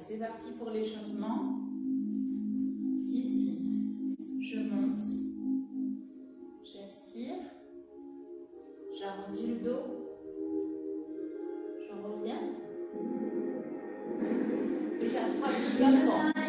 c'est parti pour l'échauffement. Ici, je monte, j'inspire, j'arrondis le dos, je reviens et j'attrape le plafond.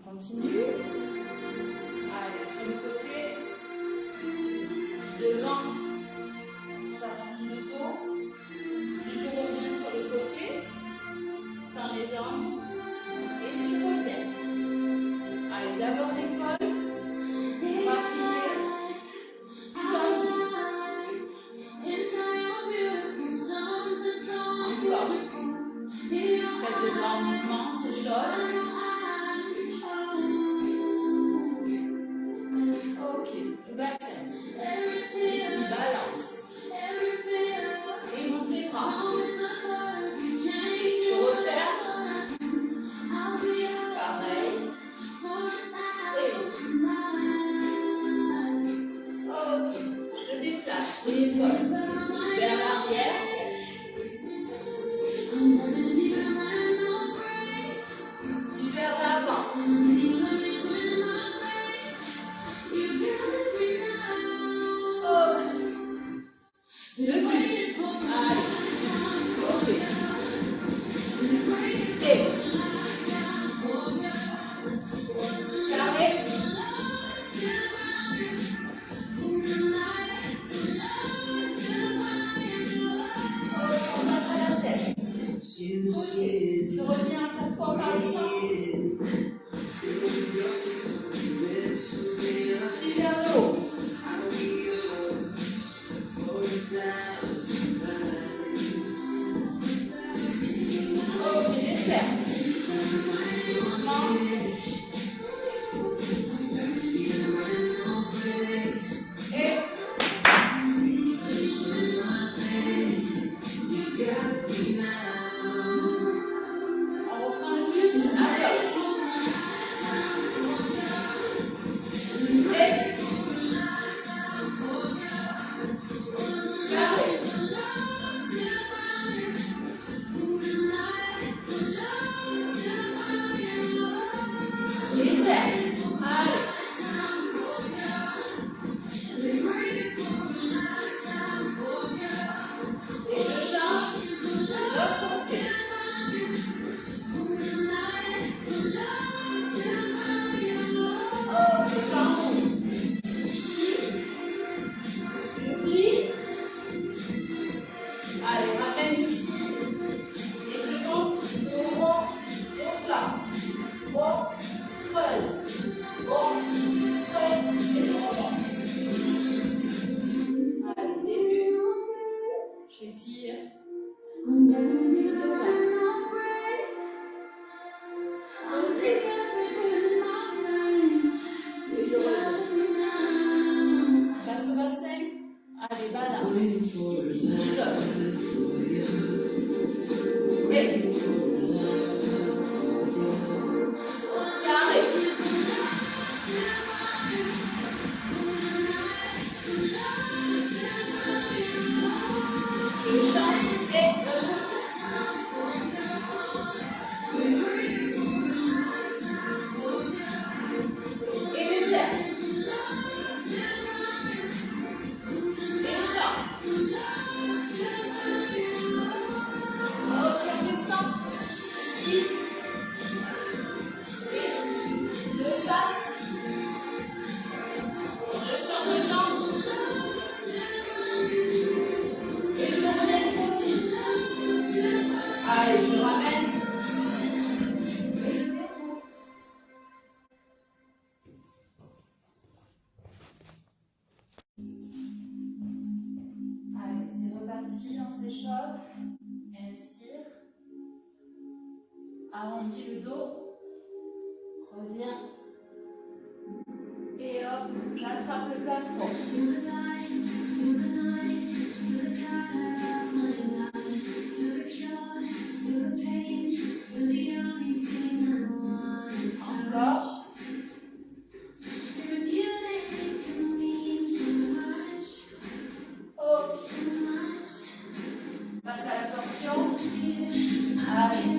Continue. Allez, sur le côté. Devant. J'arrondis le dos. Je reviens sur le côté. Tends les jambes. Et tu reviens. Allez, d'abord l'épaule. Rappelez. Encore. Faites de grands mouvements, c'est chaud. Vers l'arrière. Puis vers l'avant. Oh. De plus. Allez. Ok. Et. Carré. On passe à la tête. Ok. Je reviens à chaque fois par le centre. Puis vers le haut. Ok, desserre. Doucement. Et. On reprend juste à gauche. Et. Carré. Desserre. Allez. Et je change de l'autre côté. Oh, je change. Je plie. Allez, ramène ici. Et je monte au rond, au plat. Bon, creuse. Bon, creuse. Et je remonte. Allez, début. J'étire. Puis devant. Côté. Et je remonte. Passe au bassin. Allez, balance. Ici, isole. Et. Carré. Je change et je et desserre. Et change. Ok, on descend. Ici. Et de face. Je change de jambe. Et je relève aussi. Allez, je ramène. Et je déroule. Allez, c'est reparti, on s'échauffe. Inspire. Arrondis le dos. Reviens. Et hop, j'attrape le plafond. Encore. Oh. Passe à la torsion. Allez,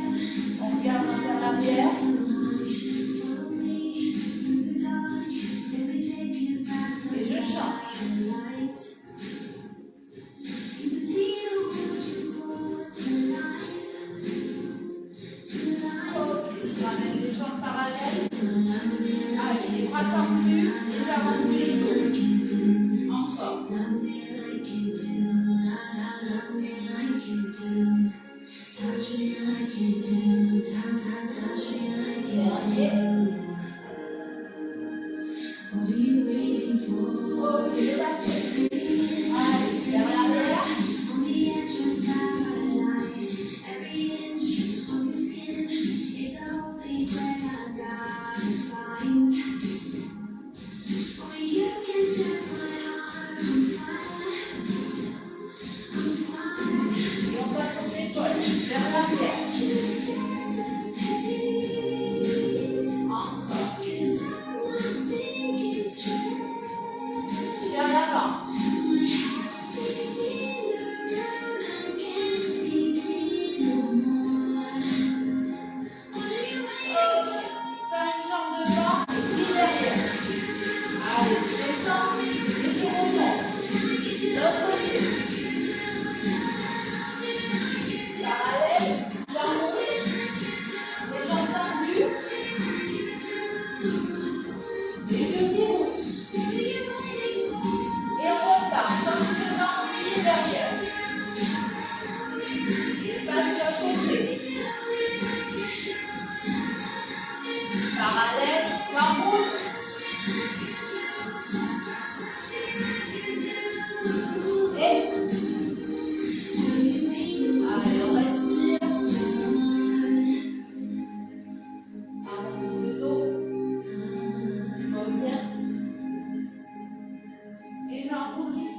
on regarde vers l'arrière. Et je change.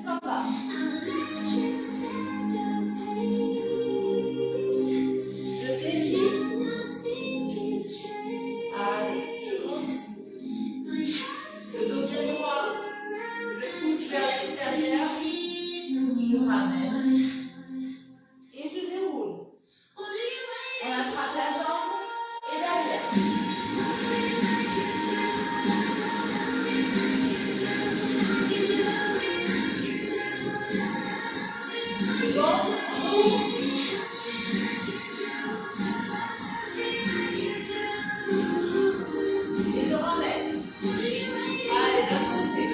jusqu'en bas. Je fléchis. Allez, je monte. Le dos bien droit. Je pousse vers l'extérieur. Je ramène. Et je déroule. On attrape la jambe et derrière. C'est bon? Et je ramène. Allez, d'un côté.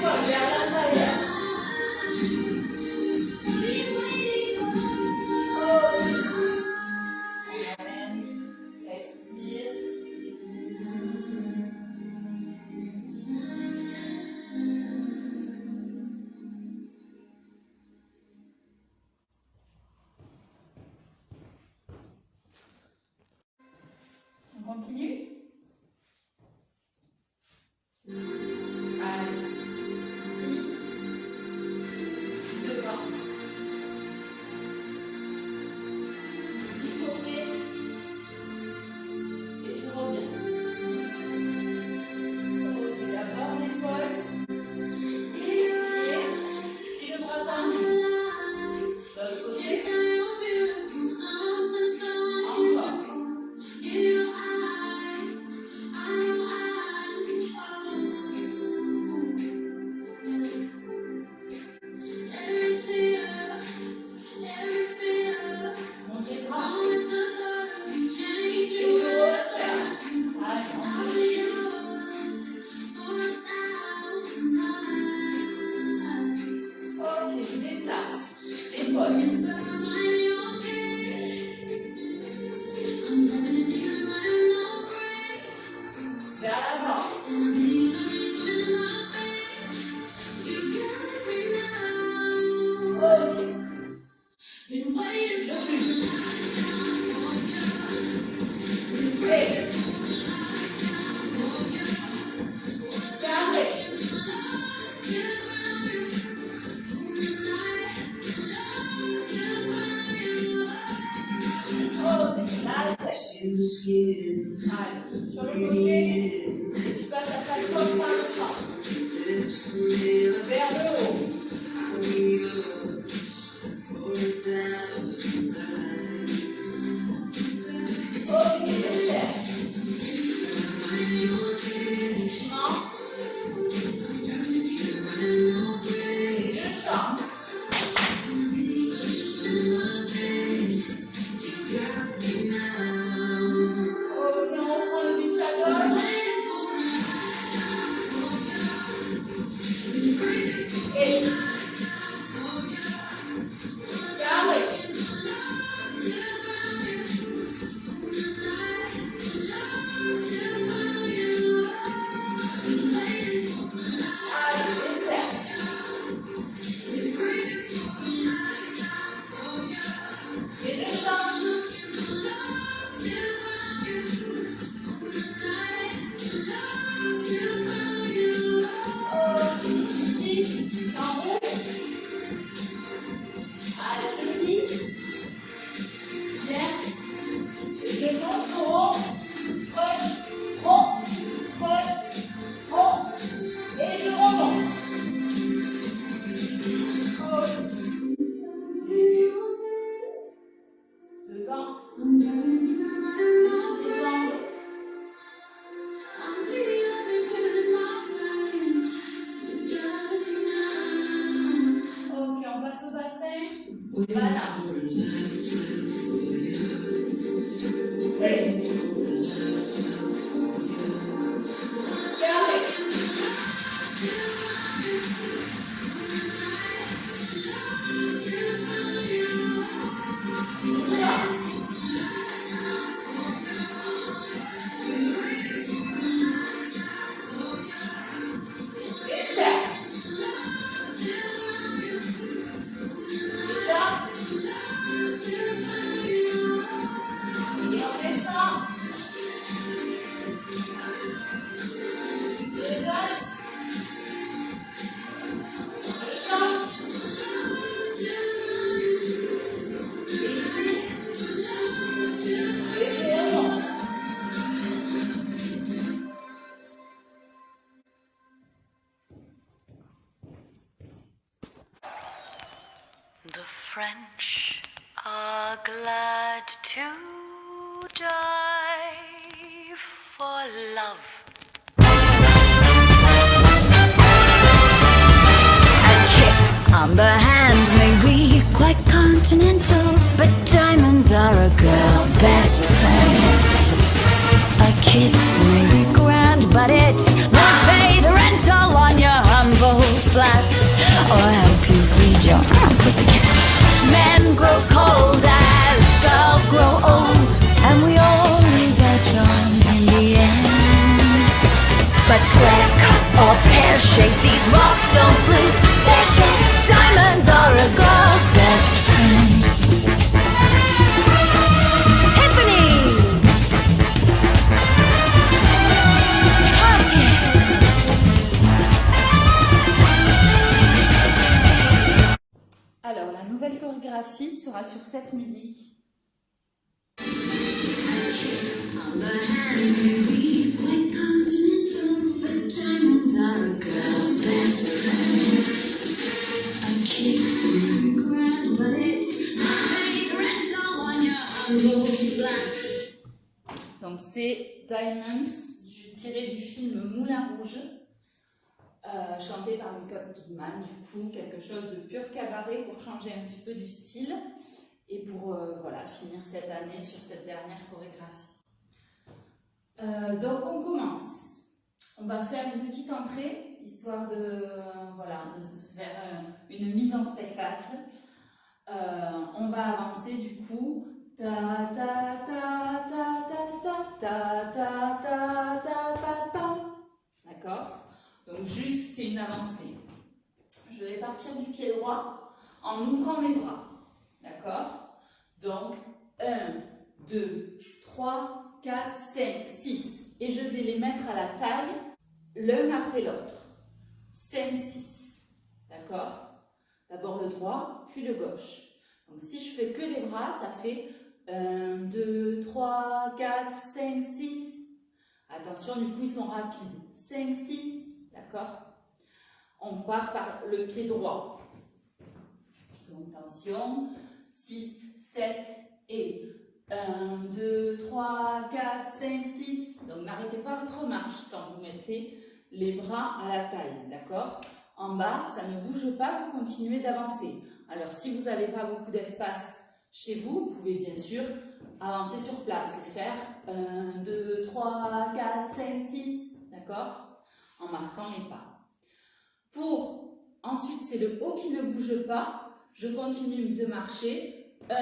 Vers l'intérieur. Respire. On continue. Allez. Ici. Devant. Du côté. Et je reviens. Ok, d'abord l'épaule. Pied. Puis le bras tendu. L'autre côté. Encore. Montez le bras. Et je referme. Allez, on fléchit. Ok, je déplace. Épaule. Vers l'avant. Ok. De plus. Et. Carré. Ok, la tête. Allez, sur le côté. Et tu passes à chaque fois par le centre. Vers le haut. Ok, je serre. Doucement. Et je change. Ok, on reprend le bus à gauche. Et. Carré. Allez, et serre. Et je change. Ici, en haut. Allez, je lis. Bien. Et je monte au haut. Creuse, haut, creuse, haut. Et je remonte. Haut. Devant. Fléchis les jambes. Ok, on passe au bassin. Balance. Et. Carré. Change. Et serre. French are glad to die for love. A kiss on the hand may be quite continental, but diamonds are a girl's best friend. A kiss may be grand, but it won't pay the rental on your humble flats or help you feed your pussycat. Men grow cold as girls grow old, and we all lose our charms in the end. But square cut or pear shape, these rocks don't lose their shape. Diamonds are a girl's best friend. Tiffany! Cartier! Alors, la nouvelle chorégraphie sera sur cette musique. On the hand may be quite continental, but diamonds are a girl's best friend. A kiss may be grand, but it's not rental on your humble flats. Donc, c'est Diamonds, tiré du film Moulin Rouge, chanté par Nicole Kidman. Du coup, quelque chose de pur cabaret pour changer un petit peu du style et pour voilà, finir cette année sur cette dernière chorégraphie. Donc on commence. On va faire une petite entrée, histoire de, voilà, de se faire une mise en spectacle. On va avancer du coup. Ta ta ta ta ta ta ta ta ta ta pa pam. D'accord? Donc juste c'est une avancée. Je vais partir du pied droit en ouvrant mes bras. D'accord? Donc 1, 2, 3, 4, 5, 6. Et je vais les mettre à la taille l'un après l'autre. 5, 6. D'accord? D'abord le droit, puis le gauche. Donc si je fais que les bras, ça fait 1, 2, 3, 4, 5, 6. Attention, du coup, ils sont rapides. 5, 6. D'accord? On part par le pied droit. Donc attention. 6, 7 et 1, 2, 3, 4, 5, 6. Donc n'arrêtez pas votre marche quand vous mettez les bras à la taille, d'accord? En bas, ça ne bouge pas, vous continuez d'avancer. Alors si vous n'avez pas beaucoup d'espace chez vous, vous pouvez bien sûr avancer sur place et faire 1, 2, 3, 4, 5, 6, d'accord? En marquant les pas. Ensuite, c'est le haut qui ne bouge pas. Je continue de marcher. 1,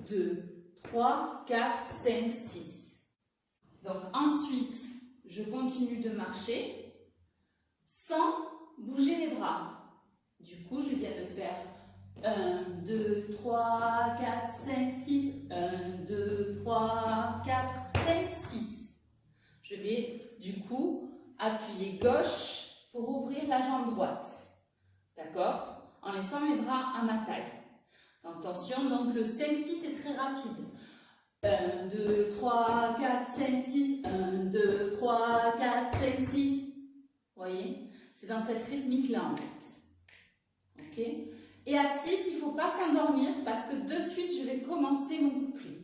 2, 3, 4, 5, 6. Donc ensuite, je continue de marcher sans bouger les bras. Du coup, je viens de faire 1, 2, 3, 4, 5, 6. 1, 2, 3, 4, 5, 6. Je vais du coup appuyer gauche pour ouvrir la jambe droite. D'accord? En laissant mes bras à ma taille. Attention, donc le 5, 6 est très rapide. 1, 2, 3, 4, 5, 6. 1, 2, 3, 4, 5, 6. Vous voyez? C'est dans cette rythmique-là en fait. Ok? Et à 6, il ne faut pas s'endormir parce que de suite, je vais commencer mon couplet.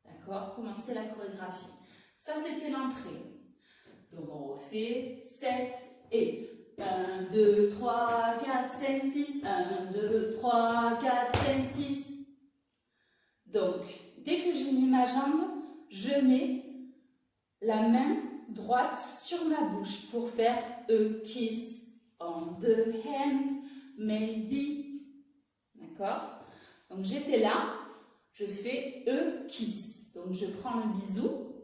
D'accord? Commencer la chorégraphie. Ça, c'était l'entrée. Donc on refait 7 et 1, 2, 3, 4, 5, 6. 1, 2, 3, 4, 5, 6. Donc, dès que j'ai mis ma jambe, je mets la main droite sur ma bouche pour faire a kiss on the hand, maybe. D'accord? Donc, j'étais là, je fais a kiss. Donc, je prends le bisou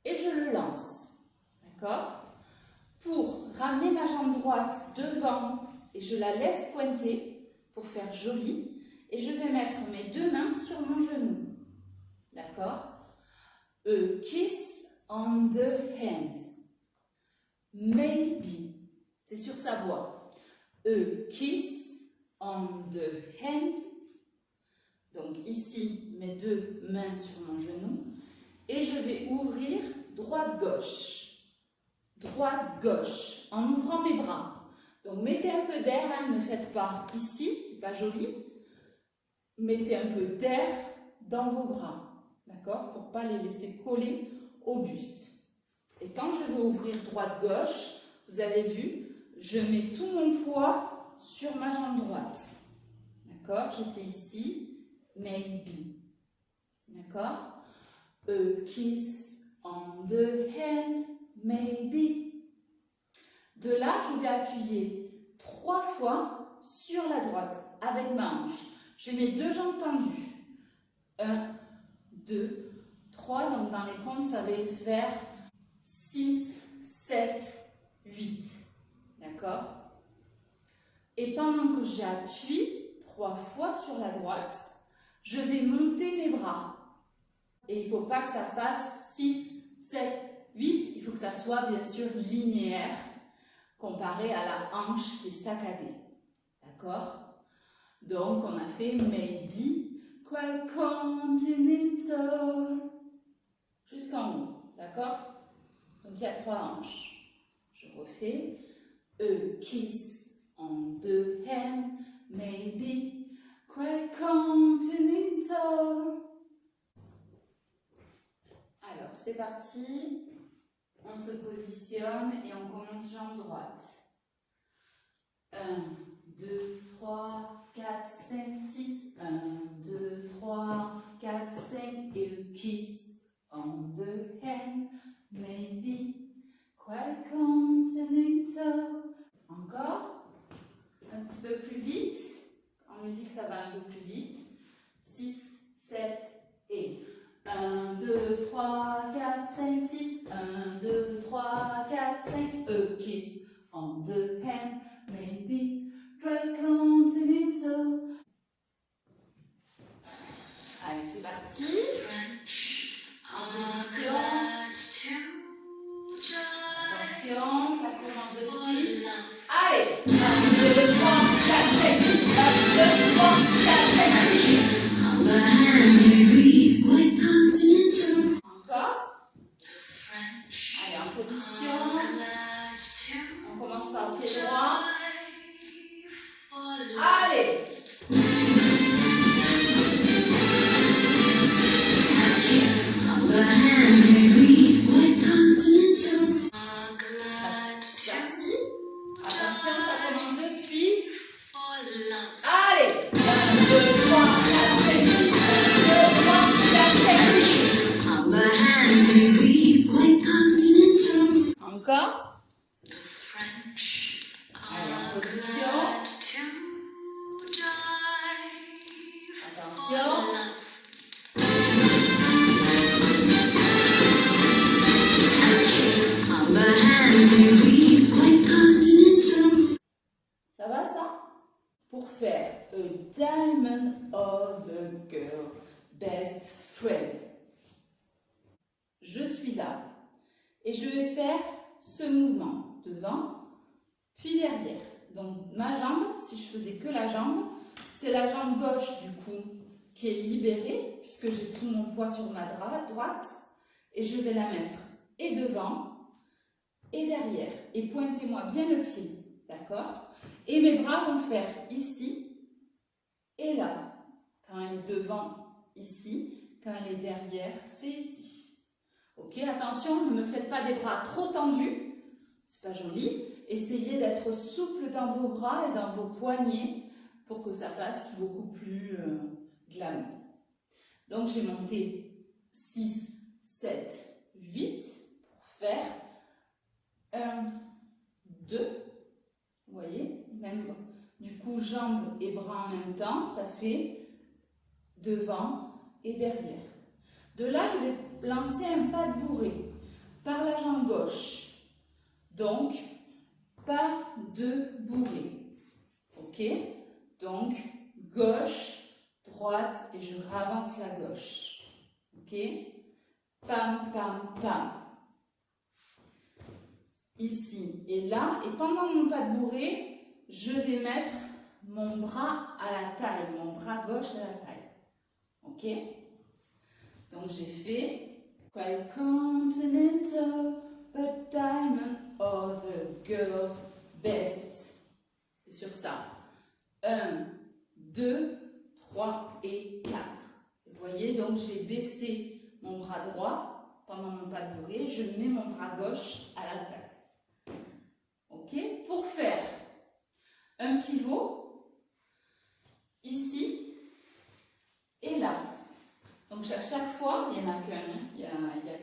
et je le lance. D'accord? Pour ramener ma jambe droite devant et je la laisse pointer pour faire joli et je vais mettre mes deux mains sur mon genou. D'accord? A kiss on the hand. Maybe. C'est sur sa voix. A kiss on the hand. Donc ici, mes deux mains sur mon genou. Et je vais ouvrir droite-gauche. Droite-gauche, en ouvrant mes bras. Donc mettez un peu d'air, hein, ne faites pas ici, c'est pas joli. mettez un peu d'air dans vos bras, d'accord, pour ne pas les laisser coller au buste. Et quand je vais ouvrir droite-gauche, vous avez vu, je mets tout mon poids sur ma jambe droite. D'accord? J'étais ici, maybe. D'accord? A kiss on the hand, maybe. De là, je vais appuyer 3 fois sur la droite avec ma hanche. J'ai mes 2 jambes tendues. 1, 2, 3. Donc dans les comptes, ça va faire 6, 7, 8. D'accord? Et pendant que j'appuie 3 fois sur la droite, je vais monter mes bras. Et il ne faut pas que ça fasse 6, 7, 8. Il faut que ça soit bien sûr linéaire comparé à la hanche qui est saccadée. D'accord? Donc on a fait maybe, quite continental. Jusqu'en haut. D'accord? Donc il y a 3 hanches. Je refais. A kiss on the hand, maybe quite continental. Alors c'est parti. On se positionne et on commence jambe droite. 1, 2, 3, 4, 5, 6. 1, 2, 3, 4, 5. Et le kiss on the hand, maybe quite continental. Encore. Un petit peu plus vite. En musique, ça va un peu plus vite. 6, 7 et 1, 2, 3, 4, 5, 6. 1, 2, 3, 4, 5. A kiss on the hand, maybe quite continental. Allez, c'est parti. Attention. Attention, ça commence de suite. Allez. 1, 2, 3, 4, 5, 6. 1, 2, 3, 4, 5, 6. On the hand, maybe quite continental. Encore. Allez, en position. On commence par le pied droit. Allez. On the hand, maybe quite continental. Parti. Attention, ça commence de suite. Allez. 1, 2, 3, 4, 5, 6. 1, 2, 3, 4, 5, 6. On the hand, maybe quite continental. Encore. Allez, en position. Attention. On the hand, maybe quite continental. Ça va ça? Pour faire a diamond of a girl, best friend. Je suis là et je vais faire ce mouvement devant puis derrière. Donc ma jambe, si je faisais que la jambe, c'est la jambe gauche du coup qui est libérée puisque j'ai tout mon poids sur ma droite et je vais la mettre et devant et derrière. Et pointez-moi bien le pied, d'accord? Et mes bras vont faire ici et là. Quand elle est devant, ici. Quand elle est derrière, c'est ici. Ok, attention, ne me faites pas des bras trop tendus. C'est pas joli. Essayez d'être souple dans vos bras et dans vos poignets pour que ça fasse beaucoup plus glamour. Donc j'ai monté 6, 7, 8 pour faire 1, 2. Vous voyez, même du coup jambes et bras en même temps, ça fait devant et derrière. De là, je vais lancer un pas de bourrée par la jambe gauche. Donc, pas de bourrée. Ok? Donc, gauche, droite et je ravance la gauche. Ok? Pam, pam, pam. Ici et là. Et pendant mon pas de bourrée, je vais mettre mon bras à la taille, mon bras gauche à la taille. Ok? Donc j'ai fait quite continental, but diamond are the girls best. C'est sur ça. 1, 2, 3 et 4. Vous voyez, donc j'ai baissé mon bras droit pendant mon pas de bourrée. Je mets mon bras gauche à la taille. Ok? Pour faire un pivot, ici et là. Donc à chaque fois, il n'y en a qu'un, il n'y a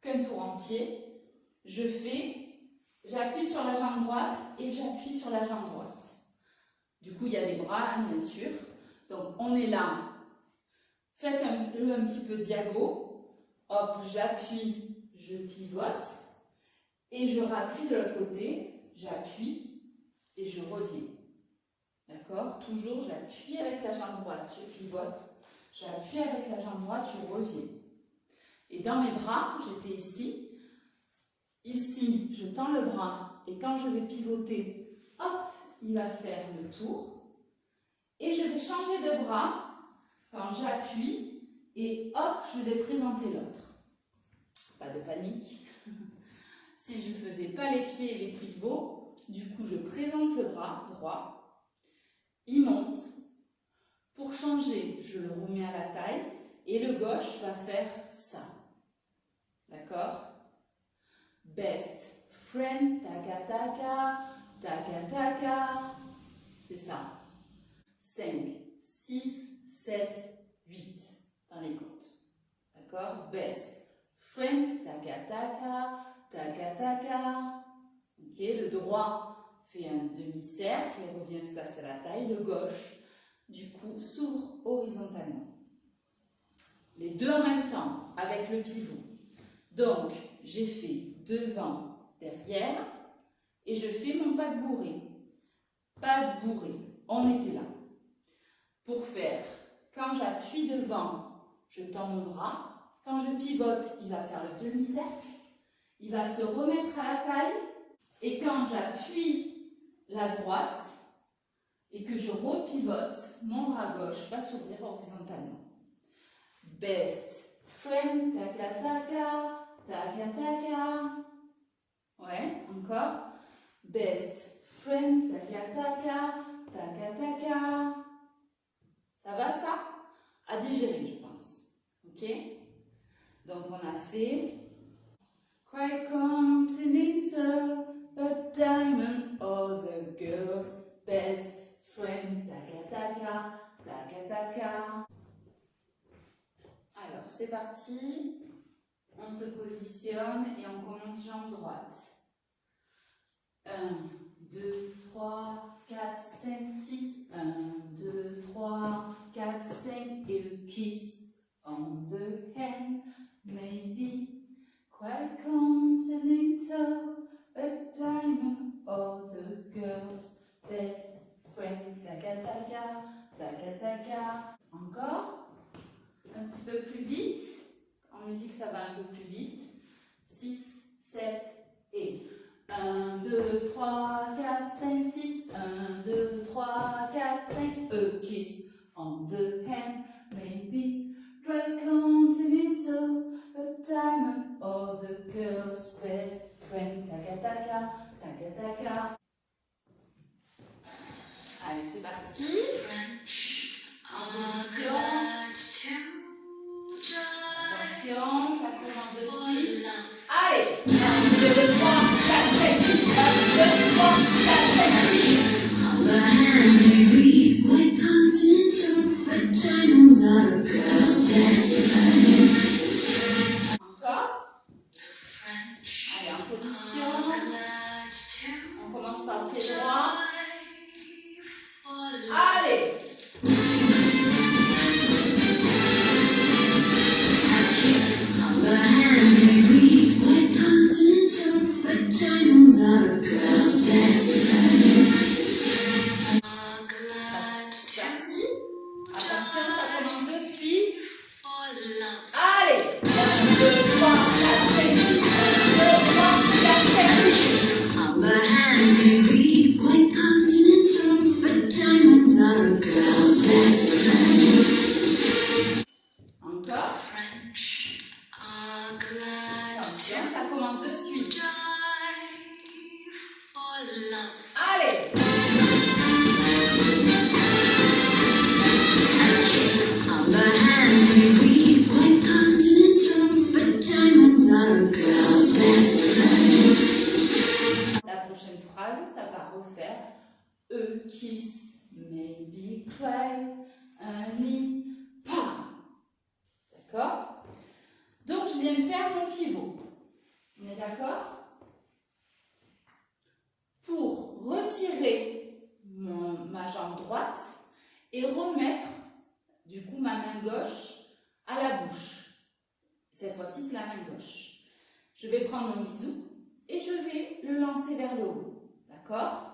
qu'un tour entier. J'appuie sur la jambe droite et j'appuie sur la jambe droite. Du coup, il y a des bras, hein, bien sûr. Donc, on est là. Faites un petit peu diago. Hop, j'appuie, je pivote. Et je rappuie de l'autre côté. J'appuie et je reviens. D'accord? Toujours, j'appuie avec la jambe droite, je pivote. J'appuie avec la jambe droite, je reviens. Et dans mes bras, j'étais ici. Ici, je tends le bras et quand je vais pivoter, hop, il va faire le tour. Et je vais changer de bras quand j'appuie et hop, je vais présenter l'autre. Pas de panique. Si je ne faisais pas les pieds et les pivots, du coup, je présente le bras droit. Il monte. Pour changer, je le remets à la taille et le gauche va faire ça. D'accord? Best friend, taka taka, taka taka. C'est ça. 5, 6, 7, 8 dans les comptes. D'accord? Best friend, taka taka, taka taka. Ok, le droit fait un demi-cercle et revient se placer à la taille. Le gauche, du coup, s'ouvre horizontalement. Les deux en même temps, avec le pivot. Donc, j'ai fait devant, derrière, et je fais mon pas de bourrée. Pas de bourrée, on était là. Pour faire, quand j'appuie devant, je tends mon bras. Quand je pivote, il va faire le demi-cercle. Il va se remettre à la taille. Et quand j'appuie la droite et que je repivote, mon bras gauche va s'ouvrir horizontalement. Best friend, taka taka. Taka taka. Ouais, encore. Best friend, taka taka, taka taka. Ça va ça? À digérer, je pense. Ok? Donc on a fait Quite continental, but diamond other girl. Best friend, taka taka, taka taka. Alors c'est parti. On se positionne et on commence jambe droite. 1, 2, 3, 4, 5, 6. 1, 2, 3, 4, 5. Et le kiss on the hand. Maybe quite continental, a diamond, all the girls' best friend. Taka taka, taka taka. Encore. Un petit peu plus vite. En musique, ça va un peu plus vite. 6, 7 et 1, 2, 3, 4, 5, 6. 1, 2, 3, 4, 5. A kiss on the hand. Maybe dry continental, a diamond, all the girls' best friend. Taka taka, taka taka. Allez, c'est parti. En position. Attention, ça commence de suite. Allez! 1, 2, 3, 4, 5, 6. 1, 2, 3, 4, 5, 6. On the hand, maybe quite continental, but diamonds are a girl's best friend. Encore. Allez, en position. On commence par le pied droit. Allez! kiss, maybe cried, honey, pa. D'accord? Donc, je viens de faire mon pivot. On est d'accord? Pour retirer ma jambe droite et remettre, du coup, ma main gauche à la bouche. Cette fois-ci, c'est la main gauche. Je vais prendre mon bisou et je vais le lancer vers le haut. D'accord?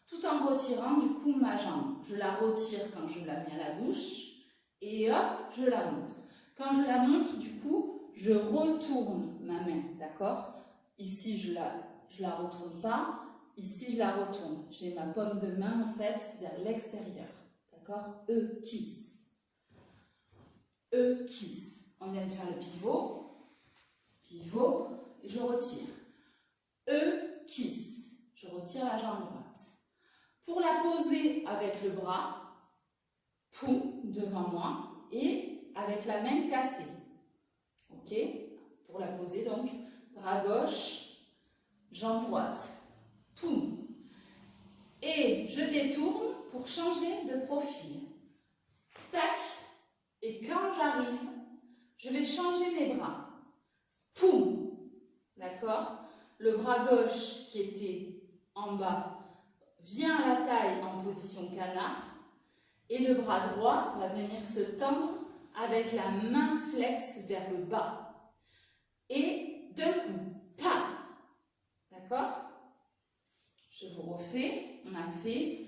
Tout en retirant, du coup, ma jambe. Je la retire quand je la mets à la bouche et hop, je la monte. Quand je la monte, du coup, je retourne ma main. D'accord? Ici, je la retourne pas. Ici, je la retourne. J'ai ma paume de main, en fait, vers l'extérieur. D'accord? Kiss. Kiss. On vient de faire le pivot. Pivot. Et je retire. Kiss. Je retire la jambe droite. Pour la poser avec le bras, poum, devant moi, et avec la main cassée. Ok? Pour la poser, donc, bras gauche, jambe droite. Poum. Et je détourne pour changer de profil. Tac. Et quand j'arrive, je vais changer mes bras. Poum. D'accord? Le bras gauche qui était en bas vient à la taille en position canard. Et le bras droit va venir se tendre avec la main flex vers le bas. Et d'un coup, pa. D'accord? Je vous refais. On a fait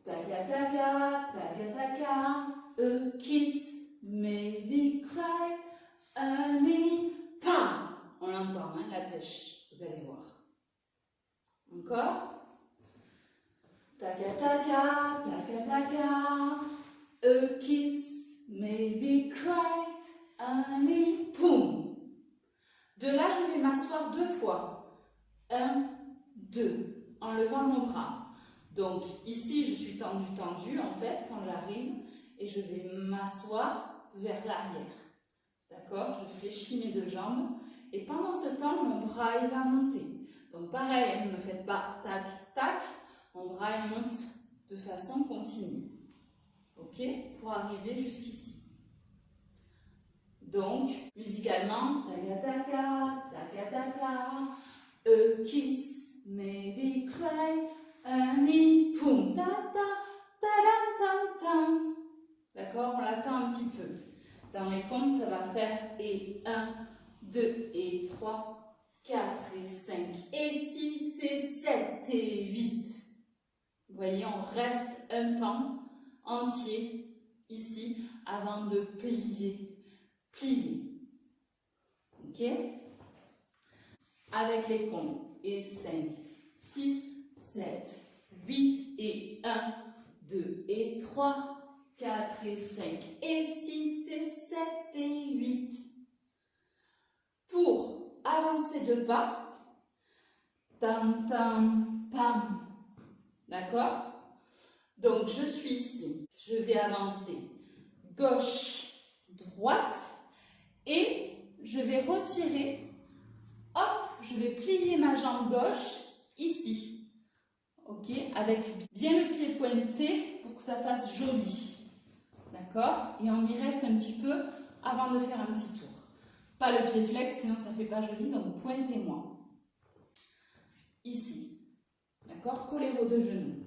taga taga, taga taga, kiss, maybe cry, honey, pa. On l'entend, hein, la pêche. Vous allez voir. Encore. Taga taga, taga taga, kiss, maybe cry, honey, poum. De là, je vais m'asseoir 2 fois. 1, 2. En levant mon bras. Donc ici, je suis tendue en fait quand j'arrive et je vais m'asseoir vers l'arrière. D'accord? Je fléchis mes 2 jambes et pendant ce temps, mon bras il va monter. Donc pareil, ne me faites pas tac tac, mon bras il monte de façon continue. Ok? Pour arriver jusqu'ici. Donc, musicalement, taga taga, taga taga, kiss. Maybe cry, honey, poum, ta ta, ta ta ta ta. D'accord? On l'attend un petit peu. Dans les comptes, ça va faire et 1, 2 et 3, 4 et 5 et 6 et 7 et 8. Vous voyez, on reste un temps entier ici avant de plier. Plier. Ok? Avec les comptes. Et 5, 6, 7, 8 et 1, 2 et 3, 4 et 5 et 6 et 7 et 8. Pour avancer 2 pas, tam tam pam. D'accord? Donc je suis ici, je vais avancer gauche, droite et je vais retirer. Hop, je vais plier ma jambe gauche ici. Ok? Avec bien le pied pointé pour que ça fasse joli. D'accord? Et on y reste un petit peu avant de faire un petit tour. Pas le pied flex, sinon ça ne fait pas joli, donc pointez-moi. Ici. D'accord? Collez vos 2 genoux.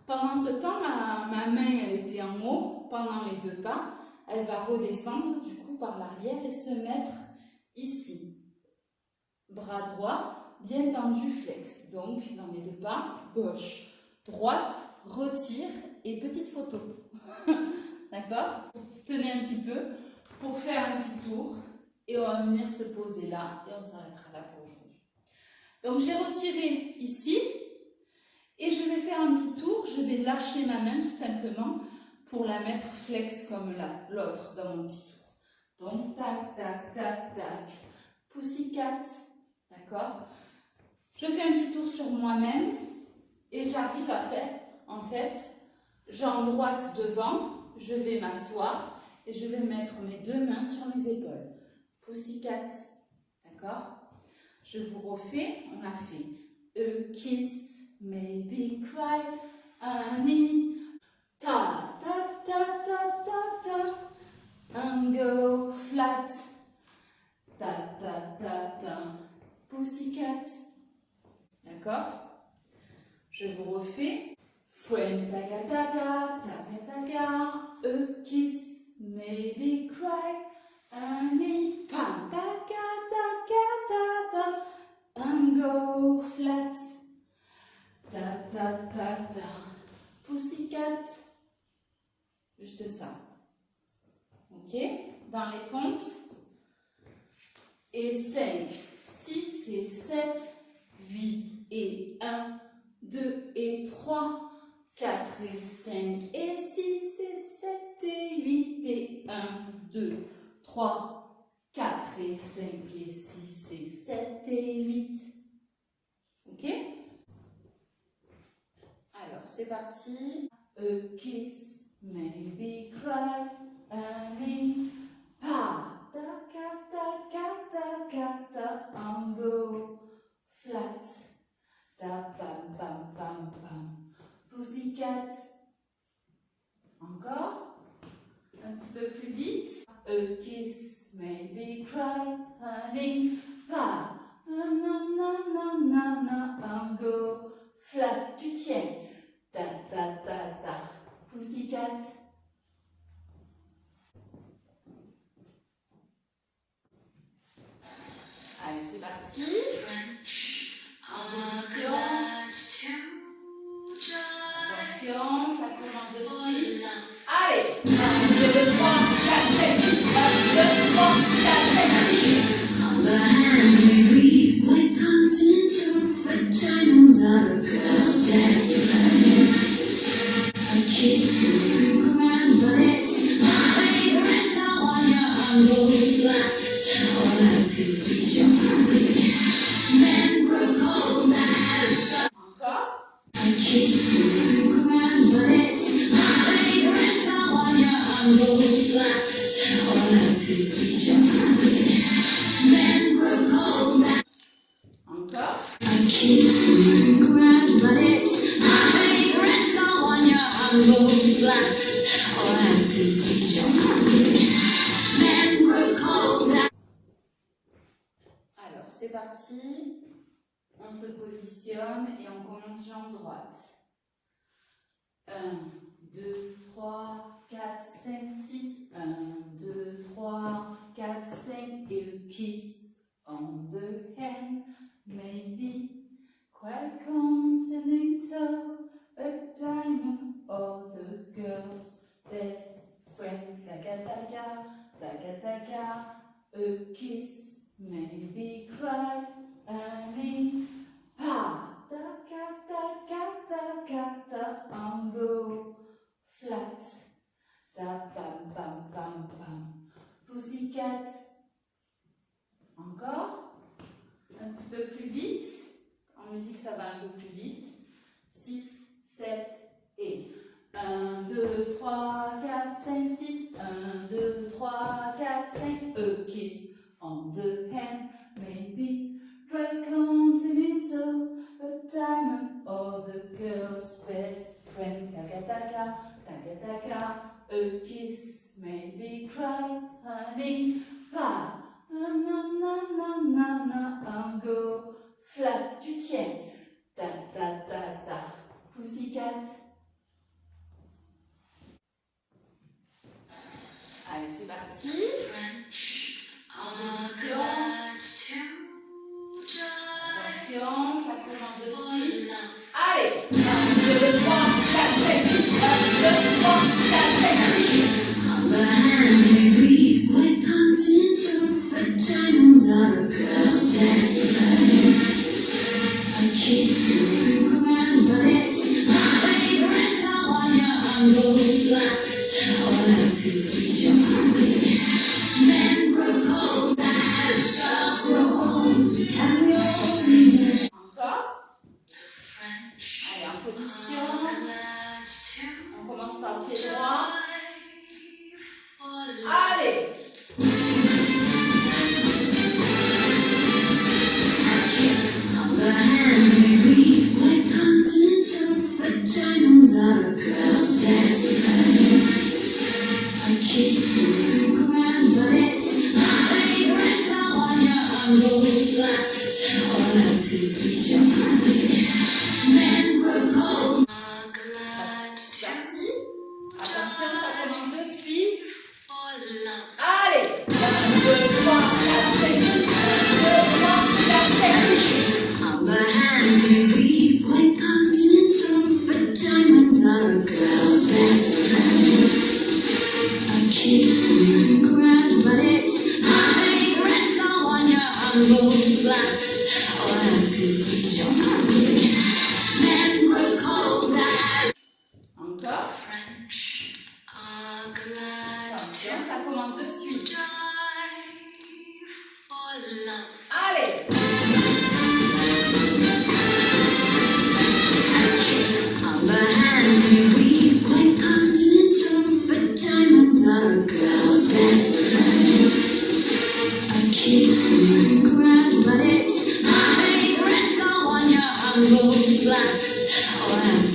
Pendant ce temps, ma main, elle était en haut. Pendant les 2 pas, elle va redescendre du coup par l'arrière et se mettre ici. Bras droit, bien tendu, flex. Donc, dans les 2 pas, gauche, droite, retire et petite photo. D'accord? Tenez un petit peu pour faire un petit tour et on va venir se poser là et on s'arrêtera là pour aujourd'hui. Donc, j'ai retiré ici et je vais faire un petit tour. Je vais lâcher ma main tout simplement pour la mettre flex comme l'autre dans mon petit tour. Donc, tac, tac, tac, tac. Pussycat. D'accord? Je fais un petit tour sur moi-même et j'arrive à faire, en fait, jambe droite devant, je vais m'asseoir et je vais mettre mes 2 mains sur mes épaules. Pussycat. D'accord? Je vous refais, on a fait a kiss, maybe cry, un I, ta, ta, ta, ta, ta, ta, and go flat, ta, ta, ta, ta, pussycat. D'accord? Je vous refais. Friend, taga, taga, taga, taga, a kiss, maybe cry, an I, pam, taga, taga, ta, ta, and go flat, ta, ta, ta, ta, pussycat. Juste ça. Ok? Dans les comptes. Et 5, 6 et 7, 8 et 1, 2 et 3, 4 et 5 et 6 et 7 et 8 et 1, 2, 3, 4 et 5 et 6 et 7 et 8. Ok? Alors, c'est parti. A kiss, maybe cry, an I, pa, ta, ka, ta, and go flat, ta, pam, pam, pam, pam. Pussycat. Encore. Un petit peu plus vite. A kiss, maybe cry, honey, pa, na na na na na na, and go flat. Tu tiens. Ta ta ta ta. Pussycat. Allez, c'est parti. Attention, ça commence de suite. Allez, 1, 2, 3, 4, 5, 6, 1, 2, 3, 4, 5, 6. On the hand may be quite continental, but diamonds are a girl's best friend. A kiss may be grand, but it's my favorite. I want your humble flats. All I could read your purpose. Men grow cold as the Encore. a kiss may be grand, but it's my favorite. I want your humble flats. All I could read your purpose. Men grow cold as Encore. a kiss may be grand, but it's my favorite. I want your humble flats. All I could read your purpose. Men grow cold as Alors, c'est parti. On se positionne et on commence jambe droite. 1, 2, 3, 4, 5, 6. 1, 2, 3, 4, 5. Et le kiss on the hand. Maybe quite continental. A diamond or the girl's best friend. Taga taga, taga taga. A kiss, maybe cry, and pa, taga taga taga ta, and go flat, ta pam pam pam pam, pussycat. Encore, un petit peu plus vite. En musique, ça va un peu plus vite. 6, 7 et 1, 2, 3, 4, 5, 6. 1, 2, 3, 4, 5. A kiss on the hand, maybe dry continental, a diamond or the girl's best friend. Taga taga, taga taga. A kiss, maybe cry, honey, pa, na na na na na na, and go flat. Tu tiens. Ta ta ta ta. Pussycat. Allez, c'est parti. Attention. Attention, ça commence de suite. Allez, 1, 2, 3, 4, 5, 6. 1, 2, 3, 4, 5, 6. on the hand may be quite continental, but diamonds are a girl's best friend. A kiss may be grand, but it's my favorite. I want your humble flats. All I could read your purpose. Men grow cold as girls grow old, and we all research. Encore. Allez, en position. On commence par le pied droit. Allez. On the hand may be quite continental, but diamonds are a girl's best friend. A kiss may be grand, but it's my favorite on your humble flats. Or I could feed your hands in. Men grow cold. Parti. Attention, ça commence de suite. For love. Allez. 1, 2, 3, 4, 5, 6. 1, 2, 3, 4, 5, 6. On the hand may be quite continental, but diamonds are a girl's best friend. A kiss may be grand, but it's my favorite on your humble flats. Or I could feed your arms in. Men grow cold as Encore. French are glad Attention, ça commence de suite. die for love. Allez. a kiss on the hand may be quite continental, but diamonds are a girl's best friend. A kiss may be grand, but it's my favorite on your humble flats. Or I